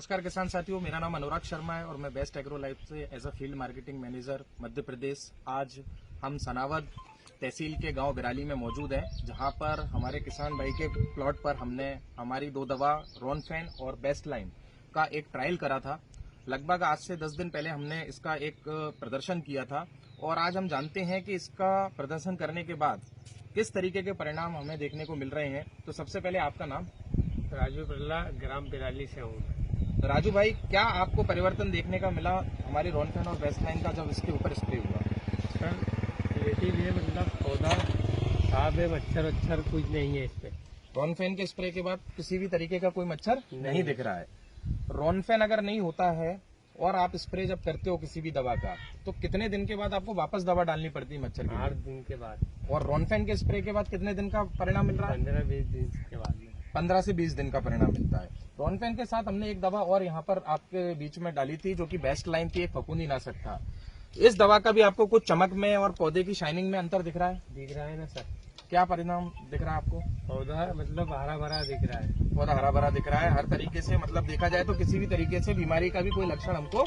नमस्कार किसान साथियों, मेरा नाम अनुराग शर्मा है और मैं बेस्ट एग्रो लाइफ से as a field marketing manager Madhya Pradesh. आज हम सनावद तहसील के गांव बिराली में मौजूद हैं, जहां पर हमारे किसान भाई के प्लॉट पर हमने हमारी 2 दवा रोनफेन और बेस्ट लाइन का एक ट्रायल करा था। लगभग आज से 10 दिन पहले हमने इसका एक प्रदर्शन किया था और आज हम जानते हैं कि इसका प्रदर्शन करने के बाद किस तरीके के परिणाम हमें देखने को मिल रहे हैं। तो सबसे पहले आपका नाम? राजू बिरला, ग्राम बिराली से हूँ। राजू भाई, क्या आपको परिवर्तन देखने का मिला हमारी रोनफेन और बेस्ट लाइन का जब इसके ऊपर स्प्रे हुआ? सर ये मतलब पौधा साफ है, मच्छर कुछ नहीं है इस पे। रोनफेन के स्प्रे के बाद किसी भी तरीके का कोई मच्छर नहीं दिख रहा है। रोनफेन अगर नहीं होता है और आप स्प्रे जब करते हो किसी भी दवा का, तो कितने दिन के बाद आपको वापस दवा डालनी पड़ती है मच्छर की? 8 दिन के बाद। और रोनफेन के स्प्रे के बाद कितने दिन का परिणाम मिल रहा है? 15-20 दिन के बाद। 15 से 20 दिन का परिणाम मिलता है। रोनफेन के साथ हमने एक दवा और यहाँ पर आपके बीच में डाली थी, जो कि बेस्ट लाइन की एक फफूंदी नाशक था। इस दवा का भी आपको कुछ चमक में और पौधे की शाइनिंग में अंतर दिख रहा है? दिख रहा है ना सर। क्या परिणाम दिख रहा है आपको? पौधा मतलब हरा भरा दिख रहा है। पौधा हरा भरा दिख रहा है हर तरीके से, मतलब देखा जाए तो किसी भी तरीके से बीमारी का भी कोई लक्षण हमको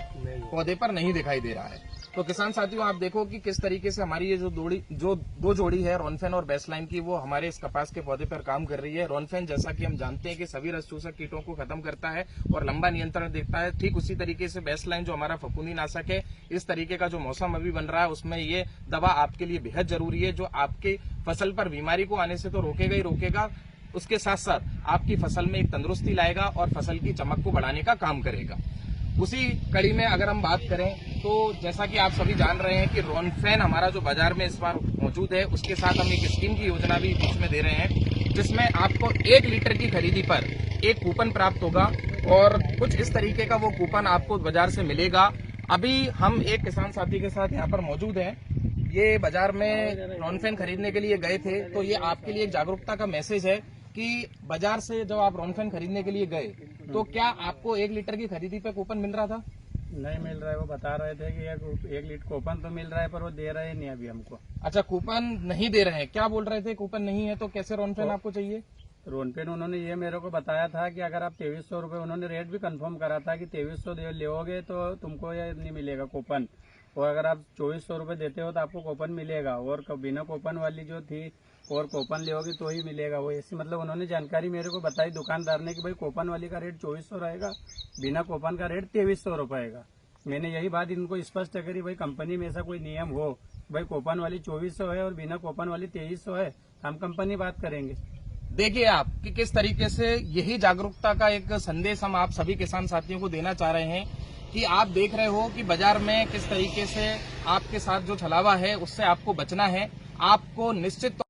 पौधे पर नहीं दिखाई दे रहा है। तो किसान साथियों, आप देखो कि किस तरीके से हमारी ये जो दो जोड़ी है रोनफेन और बेस्ट लाइन की, वो हमारे इस कपास के पौधे पर काम कर रही है। रोनफेन जैसा कि हम जानते हैं कि सभी रस चूसक कीटों को खत्म करता है और लंबा नियंत्रण देता है, ठीक उसी तरीके से बेस्ट लाइन जो हमारा फफूंदी नाशक है, इस तरीके का जो मौसम अभी बन रहा है उसमें ये दवा आपके लिए बेहद जरूरी है, जो आपकी फसल पर बीमारी को आने से तो रोकेगा ही रोकेगा, उसके साथ साथ आपकी फसल में एक तंदुरुस्ती लाएगा और फसल की चमक को बढ़ाने का काम करेगा। उसी कड़ी में अगर हम बात करें तो जैसा कि आप सभी जान रहे हैं कि रोनफेन हमारा जो बाजार में इस बार मौजूद है, उसके साथ हम एक स्कीम की योजना भी बीच में दे रहे हैं, जिसमें आपको 1 लीटर की खरीदी पर एक कूपन प्राप्त होगा और कुछ इस तरीके का वो कूपन आपको बाजार से मिलेगा। अभी हम एक किसान साथी के साथ यहाँ पर मौजूद हैं, ये बाजार में रोनफेन खरीदने के लिए गए थे, तो ये आपके लिए एक जागरूकता का मैसेज है कि बाजार से जब आप रोनफेन खरीदने के लिए गए तो क्या आपको 1 लीटर की खरीदी पे कूपन मिल रहा था? नहीं मिल रहा है। वो बता रहे थे कि 1 लीटर कूपन तो मिल रहा है, पर वो दे रहे नहीं अभी हमको। अच्छा, कूपन नहीं दे रहे हैं? क्या बोल रहे थे? कूपन नहीं है तो कैसे रोनफेन आपको चाहिए? रोनफेन उन्होंने ये मेरे को बताया था कि अगर आप 2300 रुपये, उन्होंने रेट भी कंफर्म करा था कि 2300 लोगे तो तुमको ये नहीं मिलेगा कूपन, और अगर आप 2400 रुपये देते हो तो आपको कूपन मिलेगा, और बिना कूपन वाली जो थी और कूपन लोगे तो ही मिलेगा। वो ऐसी मतलब उन्होंने जानकारी मेरे को बताई दुकानदार ने कि भाई कूपन वाली का रेट 2400 रहेगा, बिना कूपन का रेट 2300 रुपये। मैंने यही बात इनको स्पष्ट करी, भाई कंपनी में ऐसा कोई नियम हो, भाई कूपन वाली 2400 है और बिना कूपन वाली 2300 है, हम कंपनी बात करेंगे। देखिए आप कि किस तरीके से यही जागरूकता का एक संदेश हम आप सभी किसान साथियों को देना चाह रहे हैं कि आप देख रहे हो कि बाजार में किस तरीके से आपके साथ जो छलावा है उससे आपको बचना है। आपको निश्चित